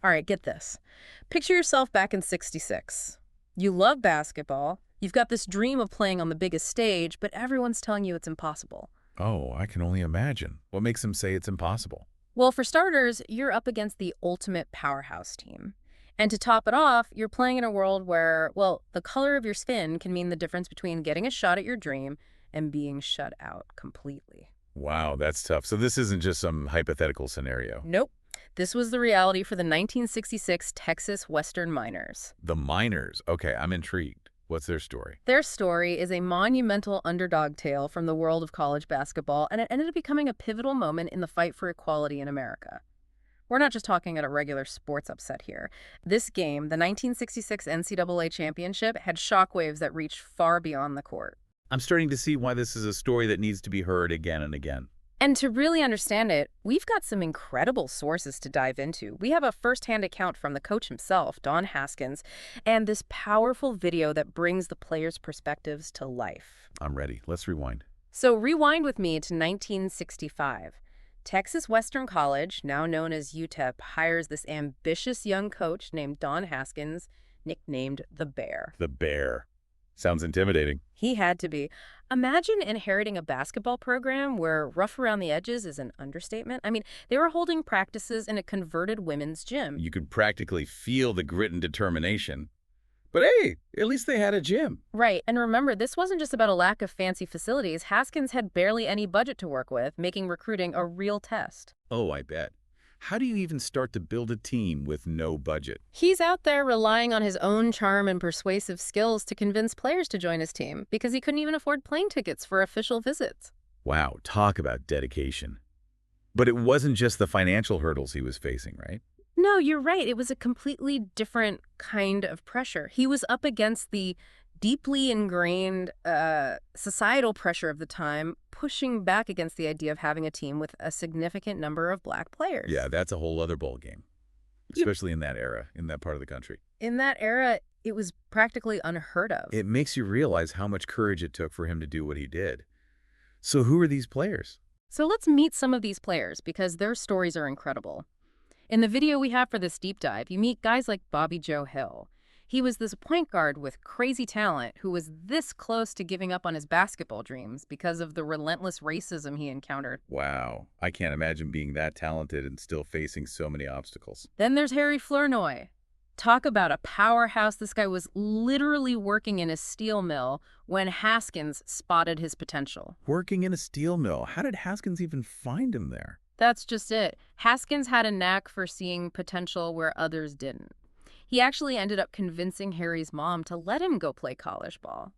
All right, get this. Picture yourself back in '66. You love basketball. You've got this dream of playing on the biggest stage, but everyone's telling you it's impossible. Oh, I can only imagine. What makes him say it's impossible? Well, for starters, you're up against the ultimate powerhouse team. And to top it off, you're playing in a world where, well, the color of your skin can mean the difference between getting a shot at your dream and being shut out completely. Wow, that's tough. So this isn't just some hypothetical scenario. Nope. This was the reality for the 1966 Texas Western Miners. The Miners. Okay, I'm intrigued. What's their story? Their story is a monumental underdog tale from the world of college basketball, and it ended up becoming a pivotal moment in the fight for equality in America. We're not just talking at a regular sports upset here. This game, the 1966 NCAA Championship, had shockwaves that reached far beyond the court. I'm starting to see why this is a story that needs to be heard again and again. And to really understand it, we've got some incredible sources to dive into. We have a firsthand account from the coach himself, Don Haskins, and this powerful video that brings the players' perspectives to life. I'm ready. Let's rewind. So rewind with me to 1965. Texas Western College, now known as UTEP, hires this ambitious young coach named Don Haskins, nicknamed the Bear. The Bear. Sounds intimidating. He had to be. Imagine inheriting a basketball program where rough around the edges is an understatement. I mean, they were holding practices in a converted women's gym. You could practically feel the grit and determination. But hey, at least they had a gym. Right, and remember, this wasn't just about a lack of fancy facilities. Haskins had barely any budget to work with, making recruiting a real test. Oh, I bet. How do you even start to build a team with no budget? He's out there relying on his own charm and persuasive skills to convince players to join his team because he couldn't even afford plane tickets for official visits. Wow, talk about dedication. But it wasn't just the financial hurdles he was facing, right? No, you're right. It was a completely different kind of pressure. He was up against the deeply ingrained societal pressure of the time, pushing back against the idea of having a team with a significant number of black players. Yeah, that's a whole other ball game, especially in that era, in that part of the country. In that era, it was practically unheard of. It makes you realize how much courage it took for him to do what he did. So who are these players? So let's meet some of these players because their stories are incredible. In the video we have for this deep dive, you meet guys like Bobby Joe Hill. He was this point guard with crazy talent who was this close to giving up on his basketball dreams because of the relentless racism he encountered. Wow, I can't imagine being that talented and still facing so many obstacles. Then there's Harry Flournoy. Talk about a powerhouse. This guy was literally working in a steel mill when Haskins spotted his potential. Working in a steel mill, how did Haskins even find him there? That's just it. Haskins had a knack for seeing potential where others didn't. He actually ended up convincing Harry's mom to let him go play college ball.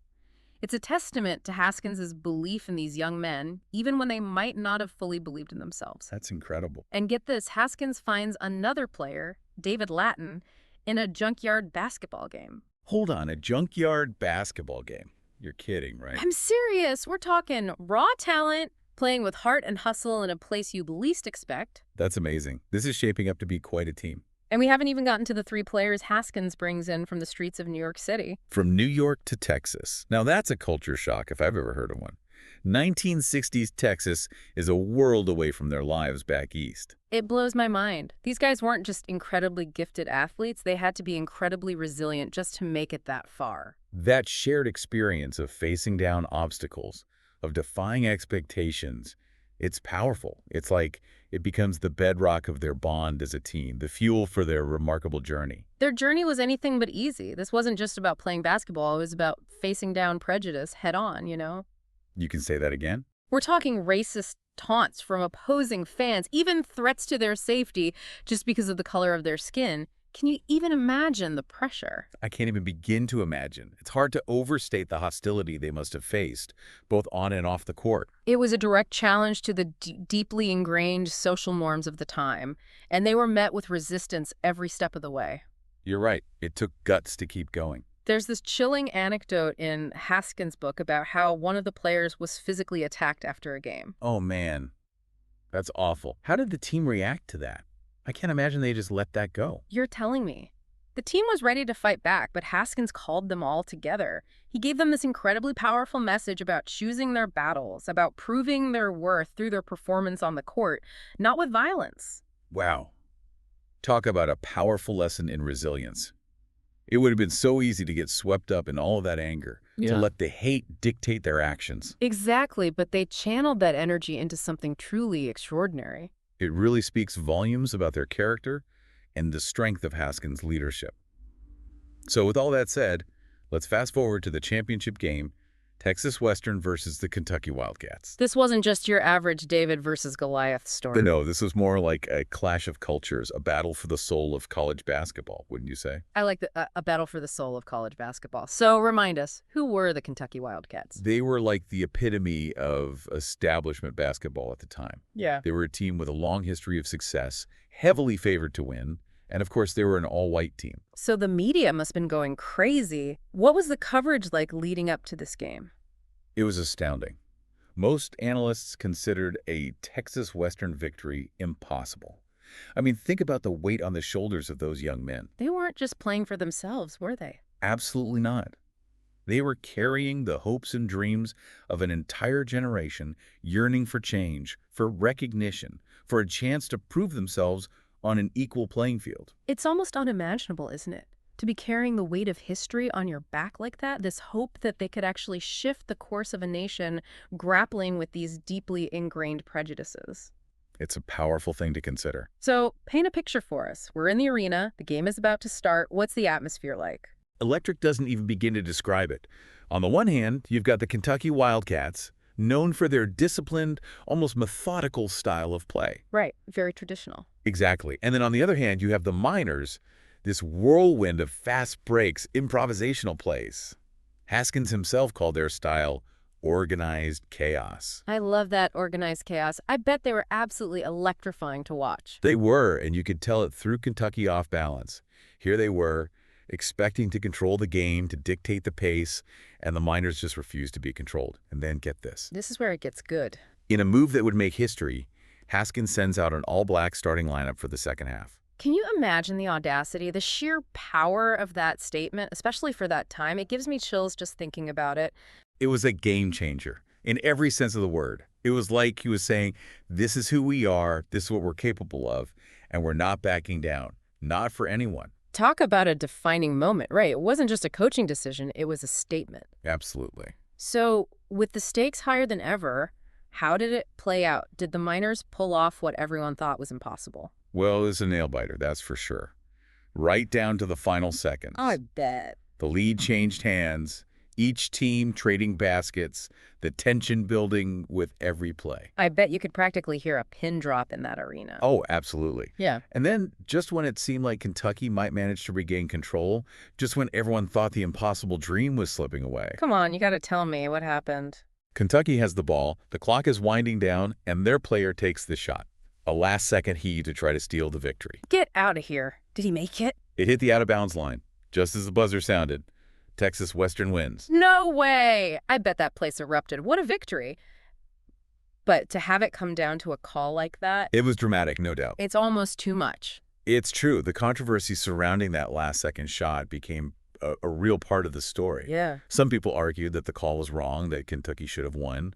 It's a testament to Haskins' belief in these young men, even when they might not have fully believed in themselves. That's incredible. And get this, Haskins finds another player, David Lattin, in a junkyard basketball game. Hold on, a junkyard basketball game? You're kidding, right? I'm serious. We're talking raw talent, playing with heart and hustle in a place you'd least expect. That's amazing. This is shaping up to be quite a team. And we haven't even gotten to the 3 players Haskins brings in from the streets of New York City. From New York to Texas. Now that's a culture shock if I've ever heard of one. 1960s Texas is a world away from their lives back east. It blows my mind. These guys weren't just incredibly gifted athletes. They had to be incredibly resilient just to make it that far. That shared experience of facing down obstacles, of defying expectations, it's powerful. It's like it becomes the bedrock of their bond as a team, the fuel for their remarkable journey. Their journey was anything but easy. This wasn't just about playing basketball. It was about facing down prejudice head on, you know? You can say that again? We're talking racist taunts from opposing fans, even threats to their safety just because of the color of their skin. Can you even imagine the pressure? I can't even begin to imagine. It's hard to overstate the hostility they must have faced, both on and off the court. It was a direct challenge to the deeply ingrained social norms of the time, and they were met with resistance every step of the way. You're right. It took guts to keep going. There's this chilling anecdote in Haskins' book about how one of the players was physically attacked after a game. Oh, man. That's awful. How did the team react to that? I can't imagine they just let that go. You're telling me. The team was ready to fight back, but Haskins called them all together. He gave them this incredibly powerful message about choosing their battles, about proving their worth through their performance on the court, not with violence. Wow. Talk about a powerful lesson in resilience. It would have been so easy to get swept up in all of that anger, to Yeah. let the hate dictate their actions. Exactly, but they channeled that energy into something truly extraordinary. It really speaks volumes about their character and the strength of Haskins' leadership. So with all that said, let's fast forward to the championship game, Texas Western versus the Kentucky Wildcats. This wasn't just your average David versus Goliath story. No, this was more like a clash of cultures, a battle for the soul of college basketball, wouldn't you say? I like a battle for the soul of college basketball. So remind us, who were the Kentucky Wildcats? They were like the epitome of establishment basketball at the time. Yeah. They were a team with a long history of success, heavily favored to win, and of course they were an all-white team. So the media must have been going crazy. What was the coverage like leading up to this game? It was astounding. Most analysts considered a Texas Western victory impossible. I mean, think about the weight on the shoulders of those young men. They weren't just playing for themselves, were they? Absolutely not. They were carrying the hopes and dreams of an entire generation yearning for change, for recognition, for a chance to prove themselves on an equal playing field. It's almost unimaginable, isn't it? To be carrying the weight of history on your back like that, this hope that they could actually shift the course of a nation grappling with these deeply ingrained prejudices. It's a powerful thing to consider. So paint a picture for us. We're in the arena, the game is about to start. What's the atmosphere like? Electric doesn't even begin to describe it. On the one hand, you've got the Kentucky Wildcats, known for their disciplined, almost methodical style of play. Right, very traditional. Exactly. And then on the other hand, you have the Miners, this whirlwind of fast breaks, improvisational plays. Haskins himself called their style organized chaos. I love that organized chaos. I bet they were absolutely electrifying to watch. They were, and you could tell it through Kentucky off balance. Here they were, expecting to control the game, to dictate the pace, and the Miners just refused to be controlled. And then get this. This is where it gets good. In a move that would make history, Haskins sends out an all-black starting lineup for the second half. Can you imagine the audacity, the sheer power of that statement, especially for that time? It gives me chills just thinking about it. It was a game changer in every sense of the word. It was like he was saying, this is who we are, this is what we're capable of, and we're not backing down. Not for anyone. Talk about a defining moment, right? It wasn't just a coaching decision, it was a statement. Absolutely. So, with the stakes higher than ever, how did it play out? Did the Miners pull off what everyone thought was impossible? Well, it's a nail-biter, that's for sure. Right down to the final seconds. I bet. The lead changed hands, each team trading baskets, the tension building with every play. I bet you could practically hear a pin drop in that arena. Oh, absolutely. Yeah. And then, just when it seemed like Kentucky might manage to regain control, just when everyone thought the impossible dream was slipping away. Come on, you gotta tell me what happened. Kentucky has the ball, the clock is winding down, and their player takes the shot. A last-second heave to try to steal the victory. Get out of here. Did he make it? It hit the out-of-bounds line. Just as the buzzer sounded, Texas Western wins. No way! I bet that place erupted. What a victory. But to have it come down to a call like that, It was dramatic, no doubt. it's almost too much. It's true. The controversy surrounding that last-second shot became a real part of the story. Yeah. Some people argued that the call was wrong, that Kentucky should have won.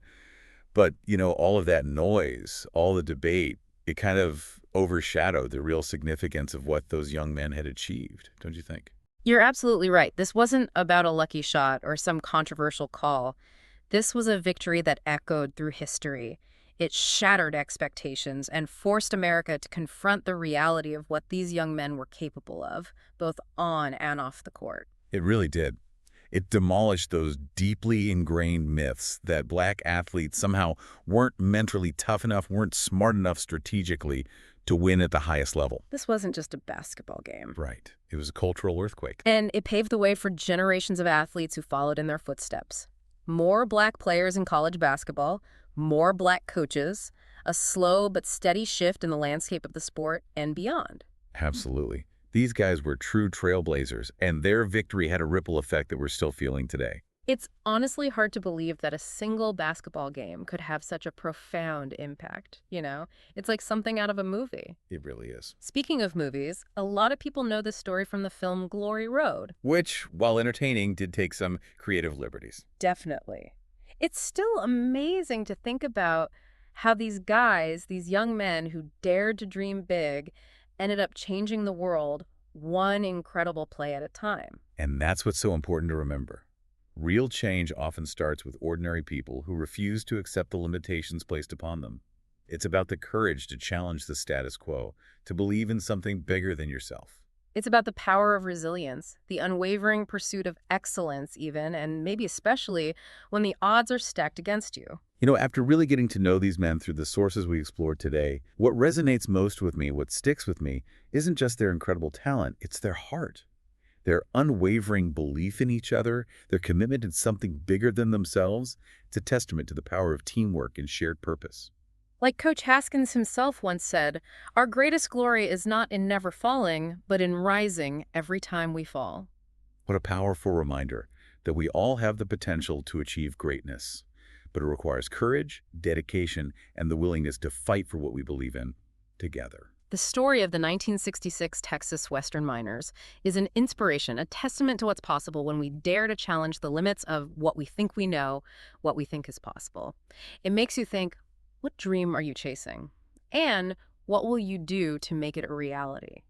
But, all of that noise, all the debate, it kind of overshadowed the real significance of what those young men had achieved, don't you think? You're absolutely right. This wasn't about a lucky shot or some controversial call. This was a victory that echoed through history. It shattered expectations and forced America to confront the reality of what these young men were capable of, both on and off the court. It really did. It demolished those deeply ingrained myths that black athletes somehow weren't mentally tough enough, weren't smart enough strategically to win at the highest level. This wasn't just a basketball game. Right. It was a cultural earthquake. And it paved the way for generations of athletes who followed in their footsteps. More black players in college basketball, more black coaches, a slow but steady shift in the landscape of the sport, and beyond. Absolutely. These guys were true trailblazers, and their victory had a ripple effect that we're still feeling today. It's honestly hard to believe that a single basketball game could have such a profound impact, It's like something out of a movie. It really is. Speaking of movies, a lot of people know this story from the film Glory Road. Which, while entertaining, did take some creative liberties. Definitely. It's still amazing to think about how these guys, these young men who dared to dream big ended up changing the world one incredible play at a time. And that's what's so important to remember. Real change often starts with ordinary people who refuse to accept the limitations placed upon them. It's about the courage to challenge the status quo, to believe in something bigger than yourself. It's about the power of resilience, the unwavering pursuit of excellence even, and maybe especially when the odds are stacked against you. After really getting to know these men through the sources we explored today, what resonates most with me, what sticks with me, isn't just their incredible talent, it's their heart. Their unwavering belief in each other, their commitment to something bigger than themselves. It's a testament to the power of teamwork and shared purpose. Like Coach Haskins himself once said, our greatest glory is not in never falling, but in rising every time we fall. What a powerful reminder that we all have the potential to achieve greatness. But it requires courage, dedication, and the willingness to fight for what we believe in together. The story of the 1966 Texas Western miners is an inspiration, a testament to what's possible when we dare to challenge the limits of what we think we know, what we think is possible. It makes you think, what dream are you chasing? And what will you do to make it a reality?